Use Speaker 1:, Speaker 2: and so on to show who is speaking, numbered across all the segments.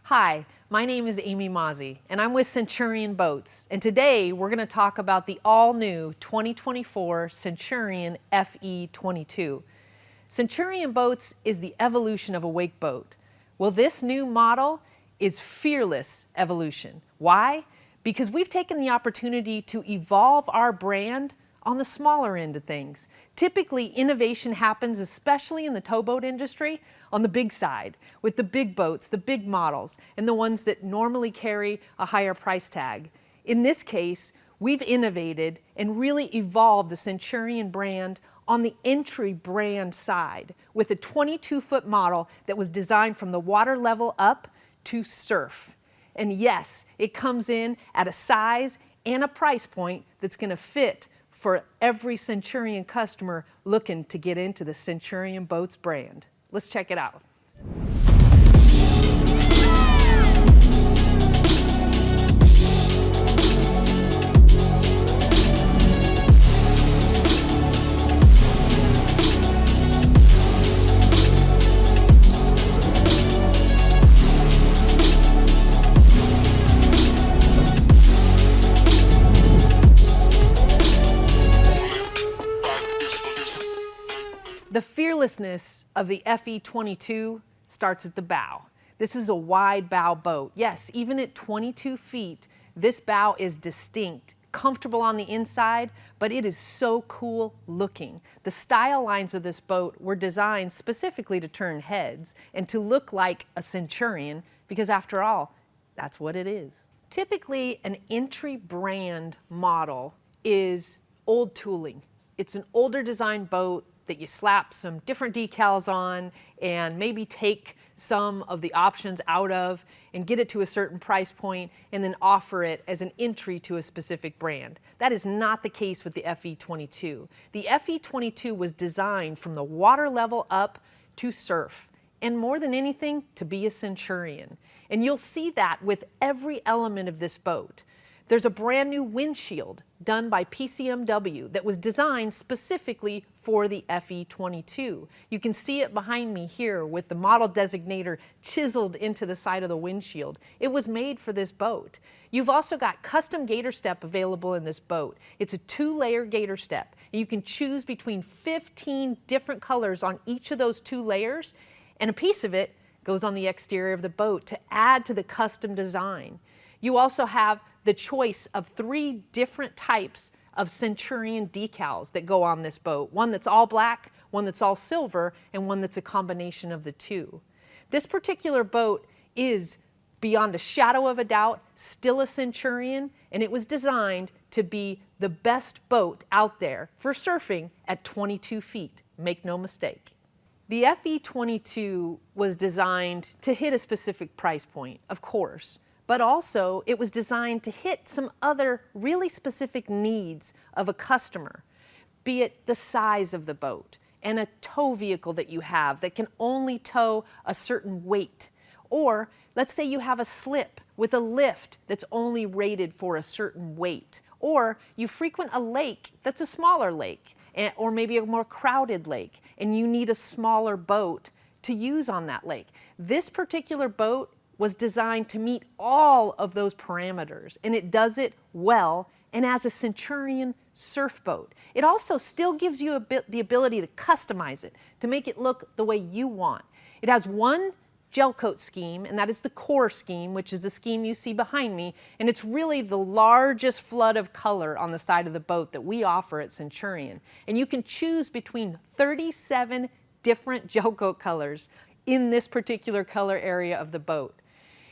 Speaker 1: Hi, my name is Amy Mazzi, and I'm with Centurion Boats, and today we're going to talk about the all-new 2024 Centurion Fe22. Centurion Boats is the evolution of a wake boat. Well, this new model is fearless evolution. Why? Because we've taken the opportunity to evolve our brand on the smaller end of things. Typically, innovation happens, especially in the towboat industry, on the big side, with the big boats, the big models, and the ones that normally carry a higher price tag. In this case, we've innovated and really evolved the Centurion brand on the entry brand side with a 22-foot model that was designed from the water level up to surf. And yes, it comes in at a size and a price point that's going to fit for every Centurion customer looking to get into the Centurion Boats brand. Let's check it out. The fearlessness of the Fe22 starts at the bow. This is a wide bow boat. Yes, even at 22 feet, this bow is distinct, comfortable on the inside, but it is so cool looking. The style lines of this boat were designed specifically to turn heads and to look like a Centurion, because after all, that's what it is. Typically, an entry brand model is old tooling. It's an older design boat that you slap some different decals on and maybe take some of the options out of and get it to a certain price point and then offer it as an entry to a specific brand. That is not the case with the Fe22. The Fe22 was designed from the water level up to surf, and more than anything, to be a Centurion. And you'll see that with every element of this boat. There's a brand new windshield done by PCMW that was designed specifically for the Fe22. You can see it behind me here with the model designator chiseled into the side of the windshield. It was made for this boat. You've also got custom gator step available in this boat. It's a 2-layer gator step. And you can choose between 15 different colors on each of those 2 layers, and a piece of it goes on the exterior of the boat to add to the custom design. You also have the choice of 3 different types of Centurion decals that go on this boat. One that's all black, one that's all silver, and one that's a combination of the 2. This particular boat is, beyond a shadow of a doubt, still a Centurion, and it was designed to be the best boat out there for surfing at 22 feet. Make no mistake. The Fe22 was designed to hit a specific price point, of course, but also it was designed to hit some other really specific needs of a customer, be it the size of the boat and a tow vehicle that you have that can only tow a certain weight. Or let's say you have a slip with a lift that's only rated for a certain weight. Or you frequent a lake that's a smaller lake, or maybe a more crowded lake, and you need a smaller boat to use on that lake. This particular boat was designed to meet all of those parameters, and it does it well and as a Centurion surf boat. It also still gives you the ability to customize it, to make it look the way you want. It has one gel coat scheme, and that is the core scheme, which is the scheme you see behind me, and it's really the largest flood of color on the side of the boat that we offer at Centurion. And you can choose between 37 different gel coat colors in this particular color area of the boat.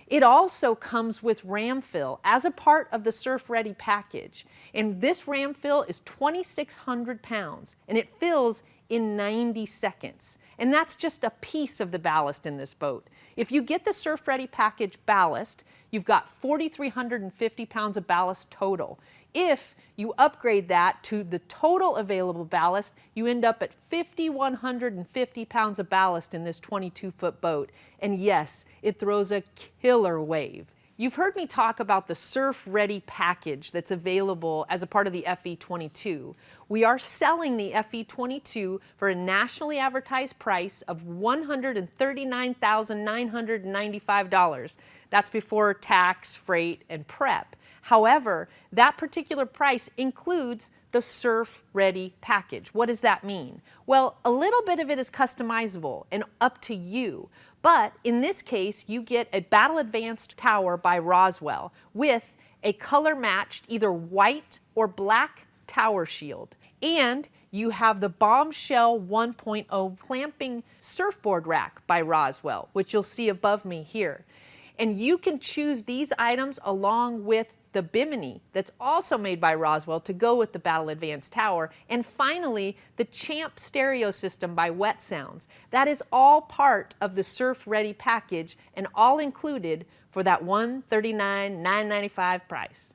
Speaker 1: It also comes with ram fill as a part of the Surf Ready package. And this ram fill is 2,600 pounds, and it fills in 90 seconds. And that's just a piece of the ballast in this boat. If you get the Surf Ready package ballast, you've got 4,350 pounds of ballast total. If you upgrade that to the total available ballast, you end up at 5,150 pounds of ballast in this 22-foot boat. And yes, it throws a killer wave. You've heard me talk about the Surf Ready package that's available as a part of the Fe22. We are selling the Fe22 for a nationally advertised price of $139,995. That's before tax, freight, and prep. However, that particular price includes the Surf Ready package. What does that mean? Well, a little bit of it is customizable and up to you. But in this case, you get a Battle Advanced tower by Roswell with a color matched either white or black tower shield. And you have the Bombshell 1.0 clamping surfboard rack by Roswell, which you'll see above me here. And you can choose these items along with the Bimini that's also made by Roswell to go with the Battle Advanced tower. And finally, the Champ stereo system by Wet Sounds. That is all part of the Surf Ready package and all included for that $139,995 price.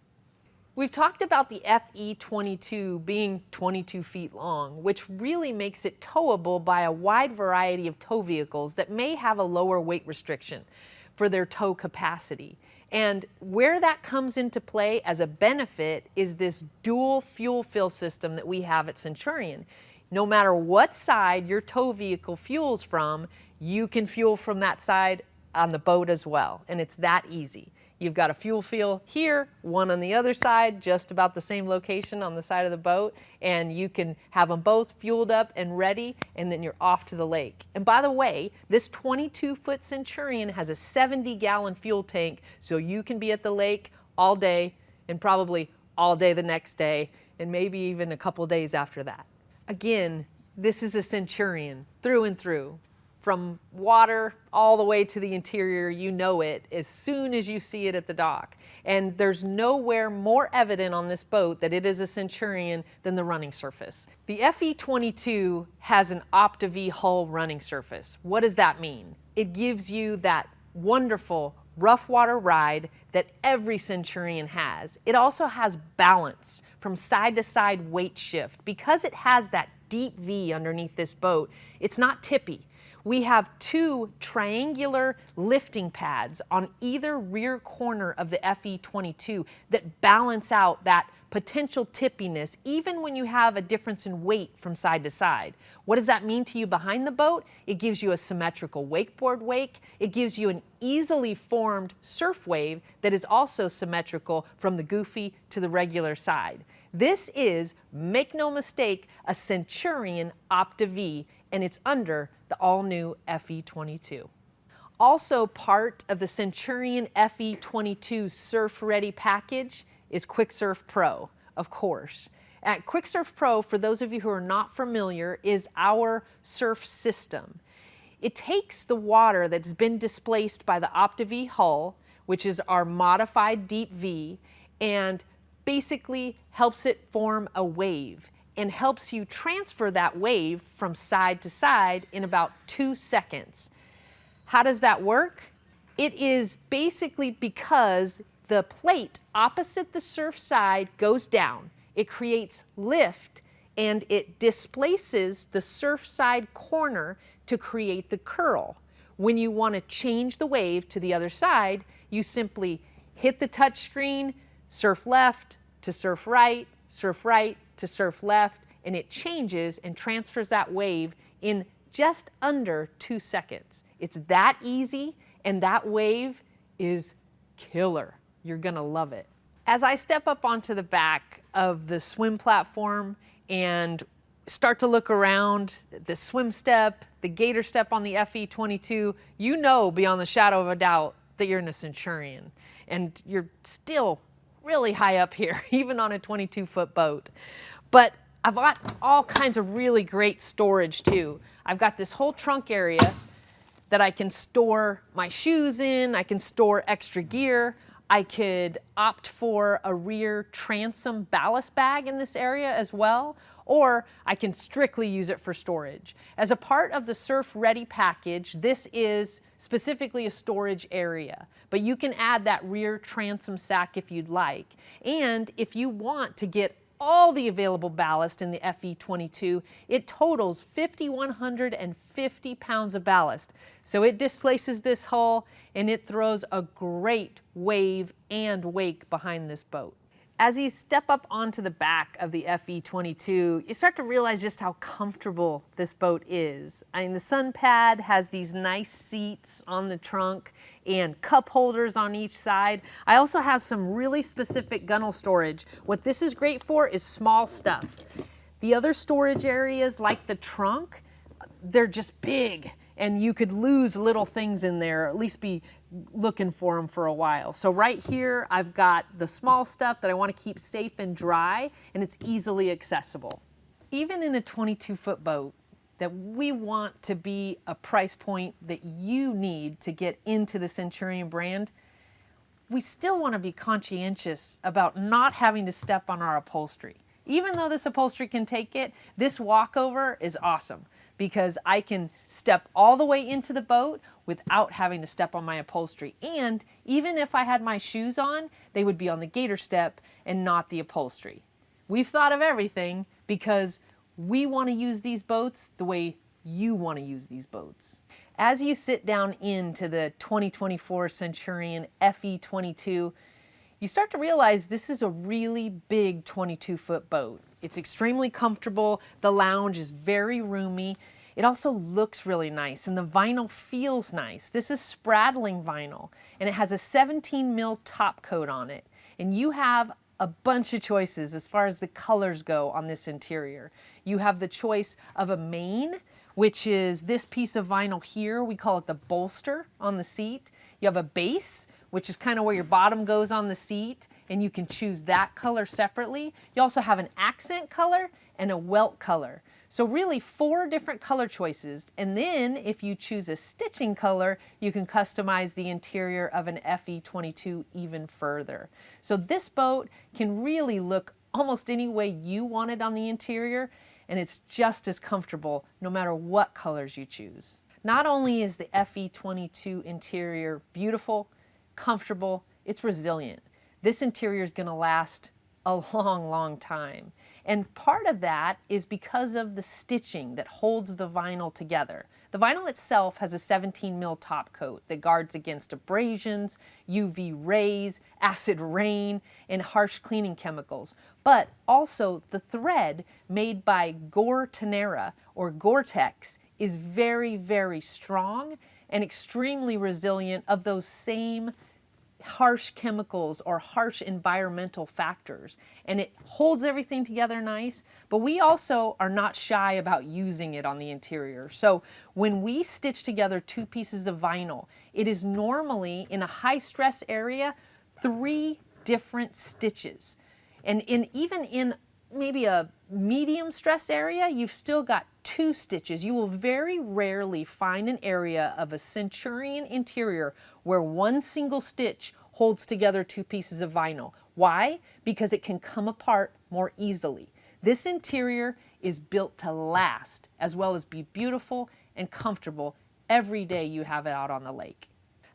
Speaker 1: We've talked about the Fe22 being 22 feet long, which really makes it towable by a wide variety of tow vehicles that may have a lower weight restriction for their tow capacity. And where that comes into play as a benefit is this dual fuel fill system that we have at Centurion. No matter what side your tow vehicle fuels from, you can fuel from that side on the boat as well. And it's that easy. You've got a fuel fill here, one on the other side, just about the same location on the side of the boat, and you can have them both fueled up and ready, and then you're off to the lake. And by the way, this 22-foot Centurion has a 70-gallon fuel tank, so you can be at the lake all day and probably all day the next day, and maybe even a couple days after that. Again, this is a Centurion through and through. From water all the way to the interior, you know it as soon as you see it at the dock. And there's nowhere more evident on this boat that it is a Centurion than the running surface. The Fe22 has an Opti-V Hull running surface. What does that mean? It gives you that wonderful rough water ride that every Centurion has. It also has balance from side to side weight shift. Because it has that deep V underneath this boat, it's not tippy. We have two triangular lifting pads on either rear corner of the Fe22 that balance out that potential tippiness even when you have a difference in weight from side to side. What does that mean to you behind the boat? It gives you a symmetrical wakeboard wake. It gives you an easily formed surf wave that is also symmetrical from the goofy to the regular side. This is, make no mistake, a Centurion Opti-V, and it's under the all-new Fe22. Also part of the Centurion Fe22 Surf Ready package is Quick Surf Pro, of course. At Quick Surf Pro, for those of you who are not familiar, is our surf system. It takes the water that's been displaced by the Opti-V Hull, which is our modified deep V, and basically helps it form a wave and helps you transfer that wave from side to side in about 2 seconds. How does that work? It is basically because the plate opposite the surf side goes down. It creates lift and it displaces the surf side corner to create the curl. When you want to change the wave to the other side, you simply hit the touch screen, surf left to surf right to surf left, and it changes and transfers that wave in just under 2 seconds. It's that easy, and that wave is killer. You're gonna love it. As I step up onto the back of the swim platform and start to look around the swim step, the gator step on the Fe22, you know beyond the shadow of a doubt that you're in a Centurion, and you're still really high up here, even on a 22-foot boat. But I've got all kinds of really great storage too. I've got this whole trunk area that I can store my shoes in, I can store extra gear. I could opt for a rear transom ballast bag in this area as well, or I can strictly use it for storage. As a part of the Surf Ready package, this is specifically a storage area, but you can add that rear transom sack if you'd like. And if you want to get all the available ballast in the Fe22, it totals 5,150 pounds of ballast. So it displaces this hull and it throws a great wave and wake behind this boat. As you step up onto the back of the Fe22, you start to realize just how comfortable this boat is. I mean, the sun pad has these nice seats on the trunk and cup holders on each side. I also have some really specific gunnel storage. What this is great for is small stuff. The other storage areas, like the trunk, they're just big, and you could lose little things in there, or at least be looking for them for a while. So right here, I've got the small stuff that I want to keep safe and dry, and it's easily accessible. Even in a 22-foot boat that we want to be a price point that you need to get into the Centurion brand, we still want to be conscientious about not having to step on our upholstery. Even though this upholstery can take it, this walkover is awesome, because I can step all the way into the boat without having to step on my upholstery. And even if I had my shoes on, they would be on the gator step and not the upholstery. We've thought of everything because we want to use these boats the way you want to use these boats. As you sit down into the 2024 Centurion Fe22, you start to realize this is a really big 22-foot boat. It's extremely comfortable. The lounge is very roomy. It also looks really nice, and the vinyl feels nice. This is spraddling vinyl, and it has a 17 mil top coat on it. And you have a bunch of choices as far as the colors go on this interior. You have the choice of a main, which is this piece of vinyl here. We call it the bolster on the seat. You have a base, which is kind of where your bottom goes on the seat, and you can choose that color separately. You also have an accent color and a welt color. So really 4 different color choices. And then if you choose a stitching color, you can customize the interior of an Fe22 even further. So this boat can really look almost any way you want it on the interior, and it's just as comfortable no matter what colors you choose. Not only is the Fe22 interior beautiful, comfortable, it's resilient. This interior is going to last a long, long time. And part of that is because of the stitching that holds the vinyl together. The vinyl itself has a 17 mil top coat that guards against abrasions, UV rays, acid rain, and harsh cleaning chemicals. But also the thread made by Gore-Tex or Gore-Tex is very, very strong and extremely resilient of those same harsh chemicals or harsh environmental factors, and it holds everything together nice. But we also are not shy about using it on the interior. So when we stitch together 2 pieces of vinyl, it is normally in a high stress area 3 different stitches, and even in maybe a medium stress area, you've still got 2 stitches. You will very rarely find an area of a Centurion interior where 1 single stitch holds together 2 pieces of vinyl. Why? Because it can come apart more easily. This interior is built to last, as well as be beautiful and comfortable every day you have it out on the lake.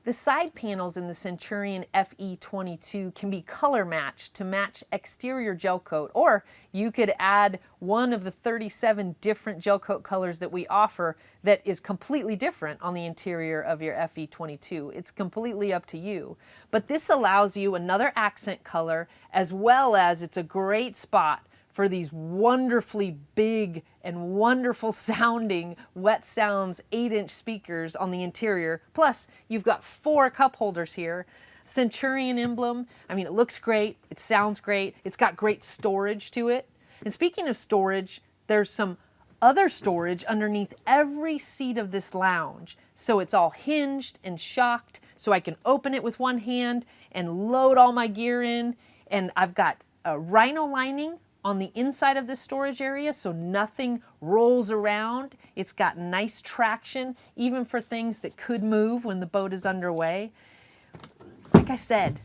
Speaker 1: The side panels in the Centurion Fe22 can be color matched to match exterior gel coat, or you could add one of the 37 different gel coat colors that we offer that is completely different on the interior of your Fe22. It's completely up to you. But this allows you another accent color, as well as it's a great spot for these wonderfully big and wonderful sounding Wet Sounds 8-inch speakers on the interior. Plus, you've got 4 cup holders here. Centurion emblem. I mean, it looks great. It sounds great. It's got great storage to it. And speaking of storage, there's some other storage underneath every seat of this lounge. So it's all hinged and shocked, so I can open it with one hand and load all my gear in. And I've got a rhino lining on the inside of this storage area, so nothing rolls around. It's got nice traction, even for things that could move when the boat is underway. Like I said,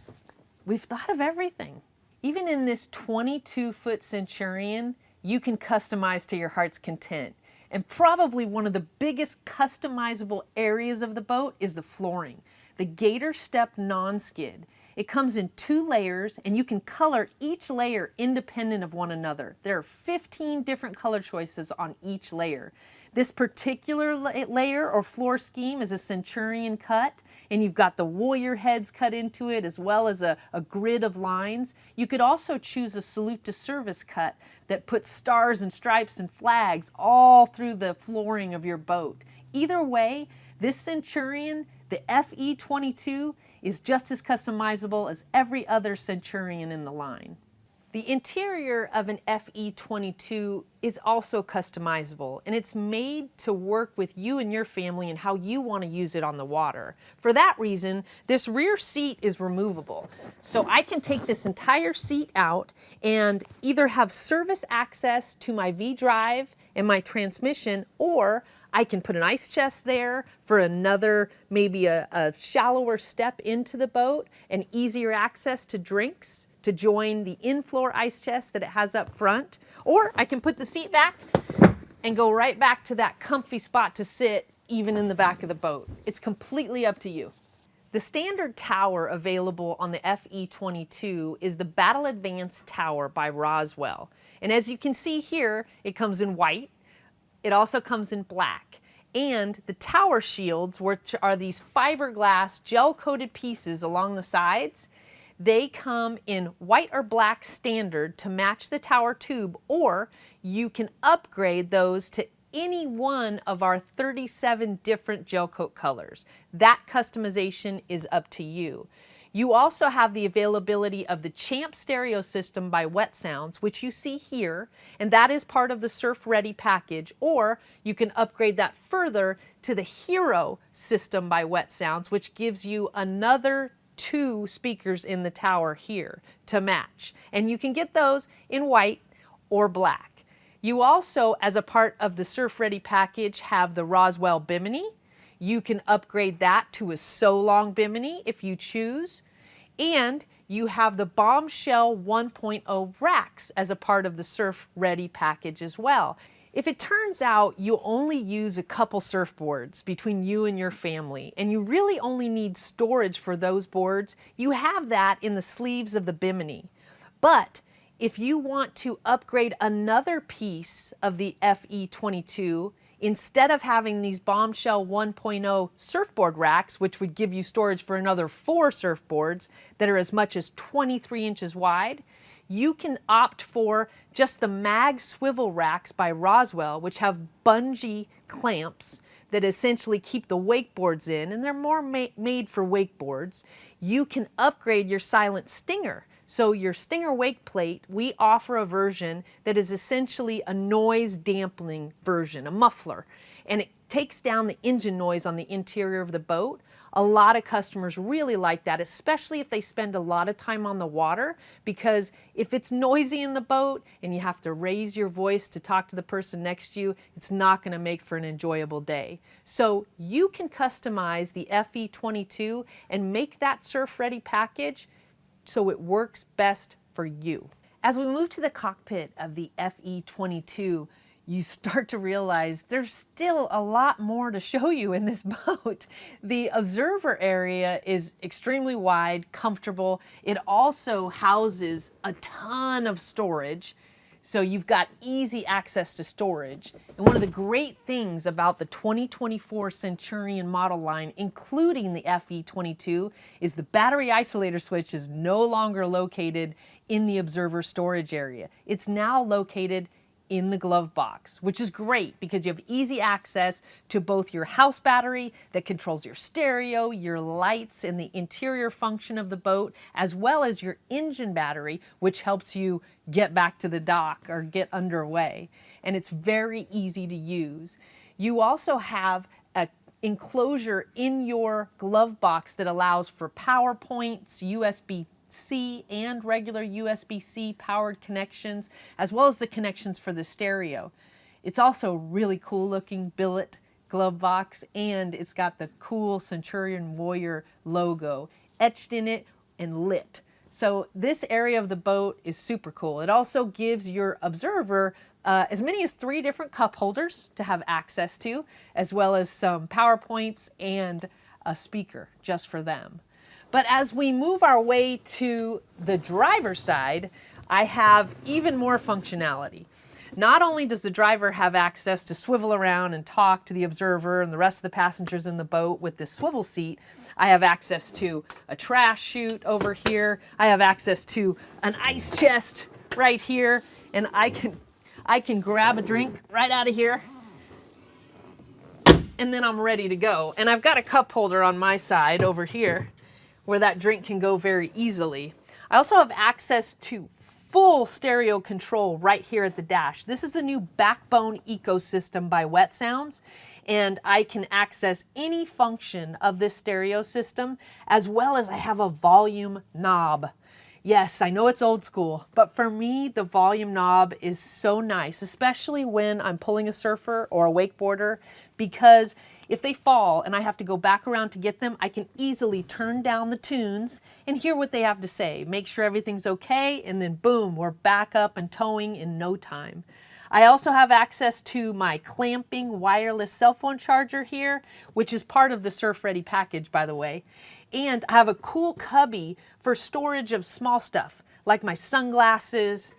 Speaker 1: we've thought of everything. Even in this 22-foot Centurion, you can customize to your heart's content. And probably one of the biggest customizable areas of the boat is the flooring. The gator step non-skid. It comes in 2 layers, and you can color each layer independent of one another. There are 15 different color choices on each layer. This particular layer or floor scheme is a Centurion cut, and you've got the warrior heads cut into it as well as a grid of lines. You could also choose a salute to service cut that puts stars and stripes and flags all through the flooring of your boat. Either way, this Centurion, the Fe22, is just as customizable as every other Centurion in the line. The interior of an Fe22 is also customizable, and it's made to work with you and your family and how you want to use it on the water. For that reason, this rear seat is removable. So I can take this entire seat out and either have service access to my V-drive and my transmission, or I can put an ice chest there for another, maybe a shallower step into the boat and easier access to drinks to join the in-floor ice chest that it has up front. Or I can put the seat back and go right back to that comfy spot to sit even in the back of the boat. It's completely up to you. The standard tower available on the Fe22 is the Battle Advance Tower by Roswell. And as you can see here, it comes in white. It also comes in black. And the tower shields, which are these fiberglass gel-coated pieces along the sides, they come in white or black standard to match the tower tube, or you can upgrade those to any one of our 37 different gel coat colors. That customization is up to you. You also have the availability of the Champ stereo system by Wet Sounds, which you see here, and that is part of the Surf Ready package, or you can upgrade that further to the Hero system by Wet Sounds, which gives you another 2 speakers in the tower here to match. And you can get those in white or black. You also, as a part of the Surf Ready package, have the Roswell Bimini. You can upgrade that to a So Long Bimini if you choose. And you have the Bombshell 1.0 racks as a part of the Surf Ready package as well. If it turns out you only use a couple surfboards between you and your family, and you really only need storage for those boards, you have that in the sleeves of the Bimini. But if you want to upgrade another piece of the Fe22, instead of having these Bombshell 1.0 surfboard racks, which would give you storage for another 4 surfboards that are as much as 23 inches wide, you can opt for just the Mag swivel racks by Roswell, which have bungee clamps that essentially keep the wakeboards in, and they're more made for wakeboards. You can upgrade your Silent Stinger. So your Stinger wake plate, we offer a version that is essentially a noise dampening version, a muffler, and it takes down the engine noise on the interior of the boat. A lot of customers really like that, especially if they spend a lot of time on the water, because if it's noisy in the boat and you have to raise your voice to talk to the person next to you, it's not going to make for an enjoyable day. So you can customize the Fe22 and make that Surf Ready package so it works best for you. As we move to the cockpit of the Fe22, you start to realize there's still a lot more to show you in this boat. The observer area is extremely wide, comfortable. It also houses a ton of storage, so you've got easy access to storage. And one of the great things about the 2024 Centurion model line, including the Fe22, is the battery isolator switch is no longer located in the observer storage area. It's now located in the glove box, which is great because you have easy access to both your house battery that controls your stereo, your lights, and the interior function of the boat, as well as your engine battery, which helps you get back to the dock or get underway. And it's very easy to use. You also have an enclosure in your glove box that allows for power points, USB-C and regular USB-C powered connections, as well as the connections for the stereo. It's also really cool looking billet glove box, and it's got the cool Centurion Warrior logo etched in it and lit. So this area of the boat is super cool. It also gives your observer as many as 3 different cup holders to have access to, as well as some power points and a speaker just for them. But as we move our way to the driver's side, I have even more functionality. Not only does the driver have access to swivel around and talk to the observer and the rest of the passengers in the boat with this swivel seat, I have access to a trash chute over here. I have access to an ice chest right here, and I can grab a drink right out of here, and then I'm ready to go. And I've got a cup holder on my side over here where that drink can go very easily. I also have access to full stereo control right here at the dash. This is the new Backbone ecosystem by Wet Sounds, and I can access any function of this stereo system, as well as I have a volume knob. Yes, I know it's old school, but for me, the volume knob is so nice, especially when I'm pulling a surfer or a wakeboarder, because if they fall and I have to go back around to get them, I can easily turn down the tunes and hear what they have to say, make sure everything's okay, and then boom, we're back up and towing in no time. I also have access to my clamping wireless cell phone charger here, which is part of the Surf Ready package, by the way. And I have a cool cubby for storage of small stuff, like my sunglasses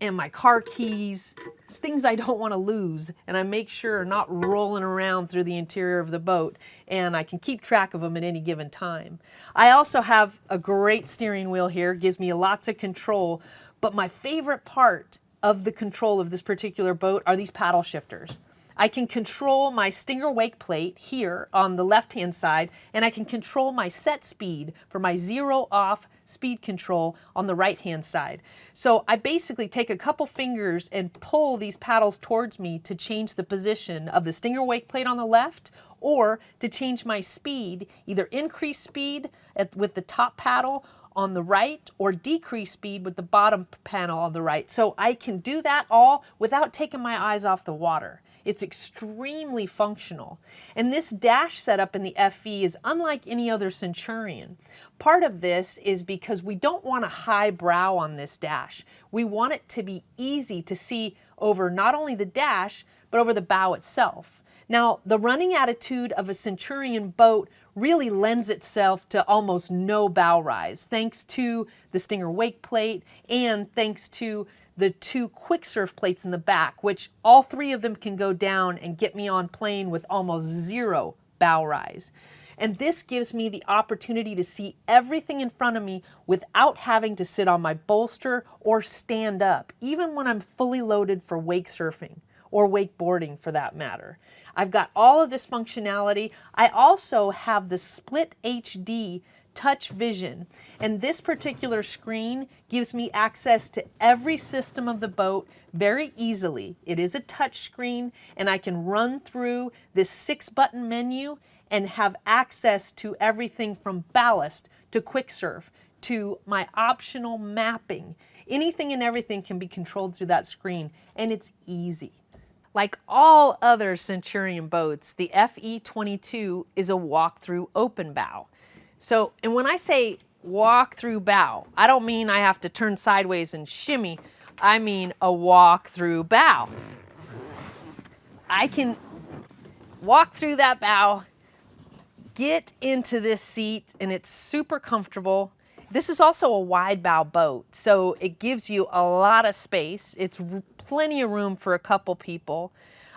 Speaker 1: and my car keys. It's things I don't want to lose, and I make sure are not rolling around through the interior of the boat, and I can keep track of them at any given time. I also have a great steering wheel here, gives me lots of control, but my favorite part of the control of this particular boat are these paddle shifters. I can control my stinger wake plate here on the left-hand side, and I can control my set speed for my zero off speed control on the right-hand side. So I basically take a couple fingers and pull these paddles towards me to change the position of the stinger wake plate on the left, or to change my speed, either increase speed with the top paddle on the right or decrease speed with the bottom panel on the right. So I can do that all without taking my eyes off the water. It's extremely functional. And this dash setup in the FE is unlike any other Centurion. Part of this is because we don't want a high brow on this dash. We want it to be easy to see over not only the dash, but over the bow itself. Now, the running attitude of a Centurion boat really lends itself to almost no bow rise, thanks to the stinger wake plate and thanks to the two quick surf plates in the back, which all three of them can go down and get me on plane with almost zero bow rise. And this gives me the opportunity to see everything in front of me without having to sit on my bolster or stand up, even when I'm fully loaded for wake surfing or wakeboarding for that matter. I've got all of this functionality. I also have the split HD touch vision, and this particular screen gives me access to every system of the boat very easily. It is a touch screen, and I can run through this 6-button menu and have access to everything from ballast to quick surf to my optional mapping. Anything and everything can be controlled through that screen, and it's easy. Like all other Centurion boats, the Fe22 is a walk-through open bow. So, and when I say walk-through bow, I don't mean I have to turn sideways and shimmy. I mean a walk-through bow. I can walk through that bow, get into this seat, and it's super comfortable. This is also a wide bow boat, so it gives you a lot of space. It's plenty of room for a couple people.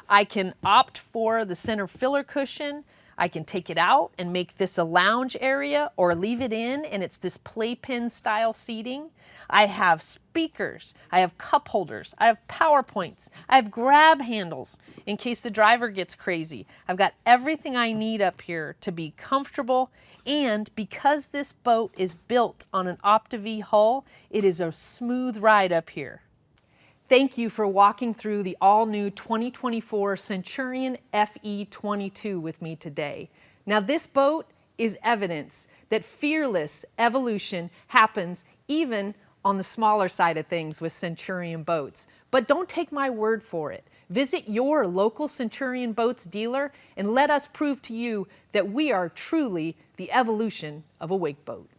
Speaker 1: I can opt for the center filler cushion. I can take it out and make this a lounge area or leave it in, and it's this playpen style seating. I have speakers, I have cup holders, I have PowerPoints, I have grab handles in case the driver gets crazy. I've got everything I need up here to be comfortable, and because this boat is built on an Opti-V hull, it is a smooth ride up here. Thank you for walking through the all-new 2024 Centurion Fe22 with me today. Now, this boat is evidence that fearless evolution happens even on the smaller side of things with Centurion boats. But don't take my word for it. Visit your local Centurion Boats dealer and let us prove to you that we are truly the evolution of a wake boat.